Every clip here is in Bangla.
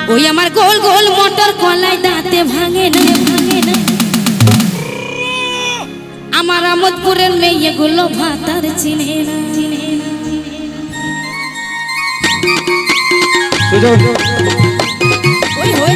ওই আমার গোল গোল মোটর কলাই দাঁতে ভাঙে না ভাঙে না আমার আমোদপুরের মেয়েগুলো ভাতার চিনে না চিনে না ওই ওই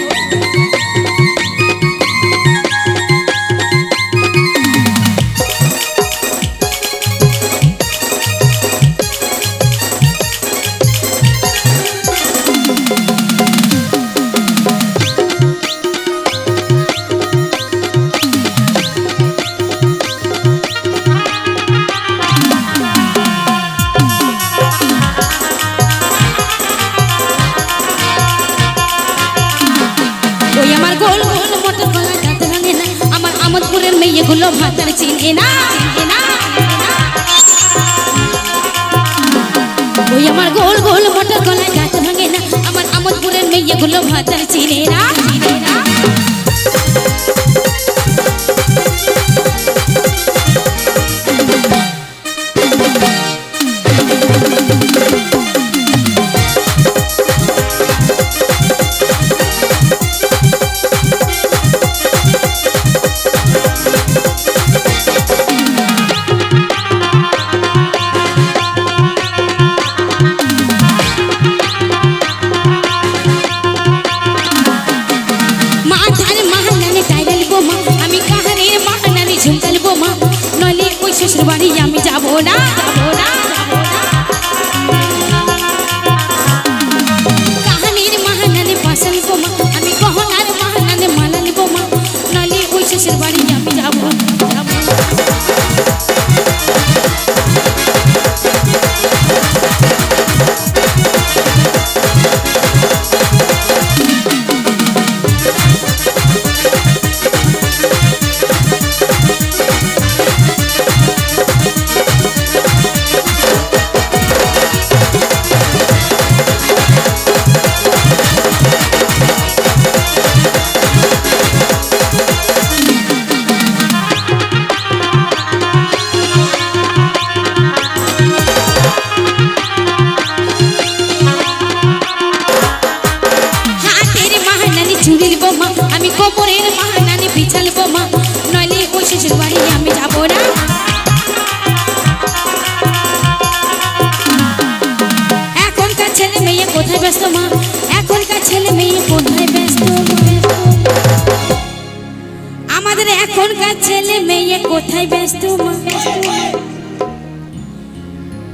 মেয়েগুলো ভাতার চিনে না ওই আমার গোল গোল মোটর গলায় গাছ ভাঙে না আমার আমোদপুরের মেয়েগুলো ভাতার চিনে না চিনে না বাড়ি আমি যাব না কাহানির মাহানানে পাশান বোমা আমি গহনার মাহানানে মালান বোমা নালে ওই শেষের বাড়ি আমি যাব আমি কোমরের মাহানানে বিছাল বোমা নইলে ওই শেষের বাড়ি আমি যাব না এখনকার ছেলে মেয়ে কোথায় ব্যস্ত মা এখনকার ছেলে মেয়ে কোথায় ব্যস্ত আমাদের এখনকার ছেলে মেয়ে কোথায় ব্যস্ত মা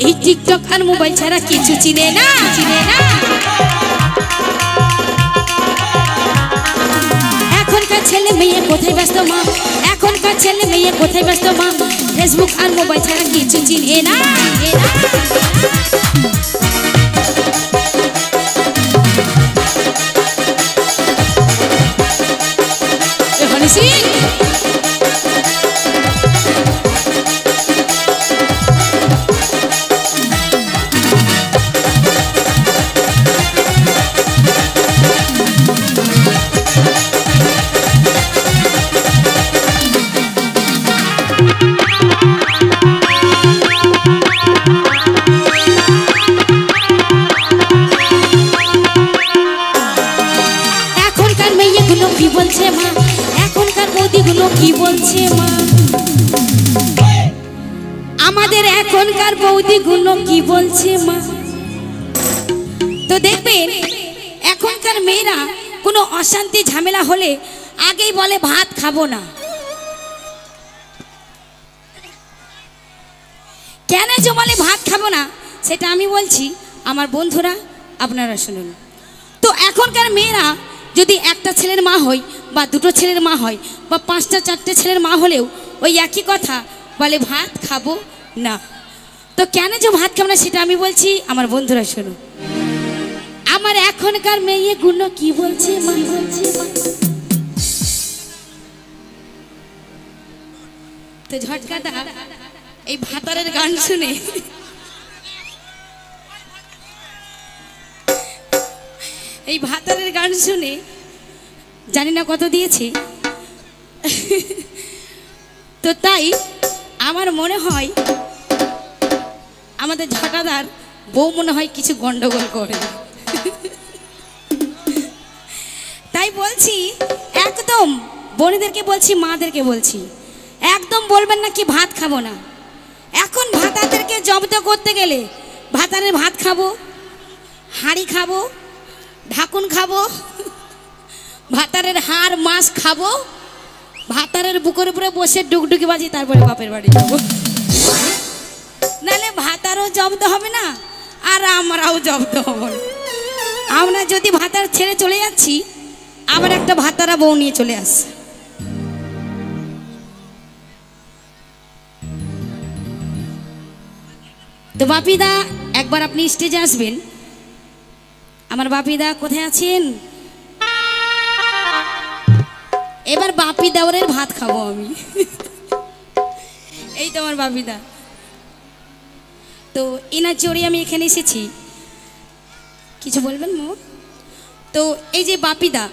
এই টিকটক আর মোবাইল ছাড়া কিছু চিনে না চিনে না ছেলে মেয়ে কোথায় ব্যস্ত মা এখনকার ছেলে মেয়ে কোথায় ব্যস্ত মা ফেসবুক আর মোবাইল ছাড়া কিছু চিনে না কি বলছে মা আমাদের এখনকার বৌদিগুলো কি বলছে মা তো দেখবেন এখনকার মেয়েরা কোনো অশান্তি ঝামেলা হলে আগেই বলে ভাত খাবো না কেন যে বলে ভাত খাবো না সেটা আমি বলছি আমার বন্ধুরা আপনারা শুনুন তো এখনকার মেয়েরা যদি একটা ছেলের মা হয় বা দুটো ছেলের মা হয় বা পাঁচটা চারটে ছেলের মা হলেও ওই একই কথা বলে ভাত খাবো না তো কেন যে ভাত খাবো না সেটা আমি বলছি আমার বন্ধুরা শুনুন আমার এখনকার মেয়েগুলো কি বলছে মা বলছে তো ঝটকাটা এই ভাতারের গান শুনে এই ভাতারের গান শুনে জানি না কত দিয়েছি তো তাই আমার মনে হয় আমাদের ঝাঁটাদার বউ মনে হয় কিছু গন্ডগোল করে তাই বলছি একদম বোনেদেরকে বলছি, মাদেরকে বলছি, একদম বলবেন না কি ভাত খাবো না। এখন ভাতাদেরকে জব্দ করতে গেলে ভাতারের ভাত খাবো, হাঁড়ি খাবো, ঢাকুন খাবো, ভাতারের হাড় মাছ খাবো, ভাতারের বুকের উপরে বসে ডুকডুকি বাজি, তারপরে বাপের বাড়ি যাবো। নাহলে ভাতারও জব্দ হবে না আর আমরাও জব্দ হব না। আমরা যদি ভাতার ছেড়ে চলে যাচ্ছি, আবার একটা ভাতারা বউ নিয়ে চলে আসছে। তো বাপিদা একবার আপনি স্টেজে আসবেন। আমার বাপিদা কোথায় আছেন? এবার বাপি দেওরের ভাত খাবো আমি। এই তো আমার বাপিদা। তো এনার জোরে আমি এখানে এসেছি। কিছু বলবেন মো? তো এই যে বাপিদা,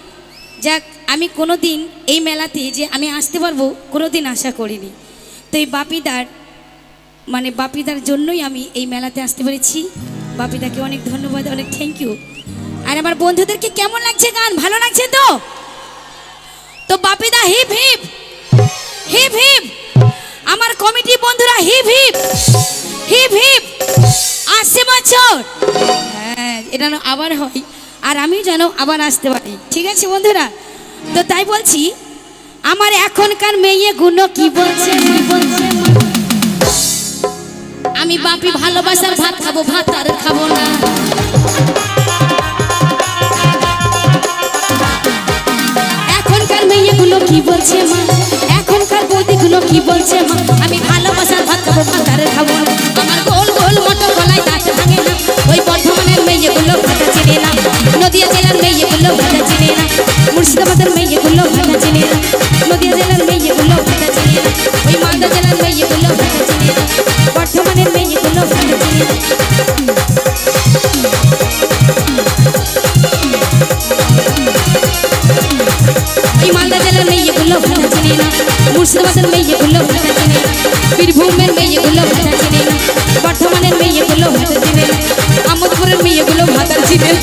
যাক আমি কোনো দিন এই মেলাতে যে আমি আসতে পারবো কোনো দিন আশা করিনি। তো এই বাপিদার জন্যই আমি এই মেলাতে আসতে পেরেছি। বাপিদাকে অনেক ধন্যবাদ, অনেক থ্যাংক ইউ। আর আমার বন্ধুদেরকে কেমন লাগছে গান? ভালো লাগছে তো? তো বাপিদা হিপ হিপ হিপ হিপ, আমার কমিটি বন্ধুরা হিপ হিপ হিপ হিপ। 80 বছর, হ্যাঁ এটা আবার হয়, আর আমি যেন আবার আসতে পারি। ঠিক আছে বন্ধুরা? তো তাই বলছি, আমার এখনকার মেয়েগুলো কি বলছে, আমি বাপি ভালোবাসার ভাত খাবো, ভাত আর খাবো না। এখনকার মেয়েগুলো কি বলছে মা, এখনকার বৌদিগুলো কি বলছে মা, আমি ভালোবাসার ভাত খাবো, ভাত আর খাবো না। আমার গোল গোল মতো গলায় দাঁত ভাঙে না। ওই বর্ধমানের মেয়েগুলো ভাতা চেনে না, নদিয়া জেলার মেয়েগুলো ভাতা চেনে না, মুর্শিদাবাদের মেয়েগুলো ভাতা চেনে না, নদিয়া জেলার মেয়েগুলো ভাতা চেনে না, ওই মালদা জেলার মেয়েগুলো ভাতা চেনে না, বর্ধমানের মেয়েগুলো ভাতা চেনে না। এই মালদা জেলার মেয়েগুলো ভাতা চেনে না, মুর্শিদাবাদের মেয়েগুলো ভাতা চেনে না, বীরভূমের মেয়েগুলো ভাতা চেনে না, বর্ধমানের মেয়েগুলো ভাতা চেনে না, আমোদপুরের মেয়েগুলো ভাতা চেনে না।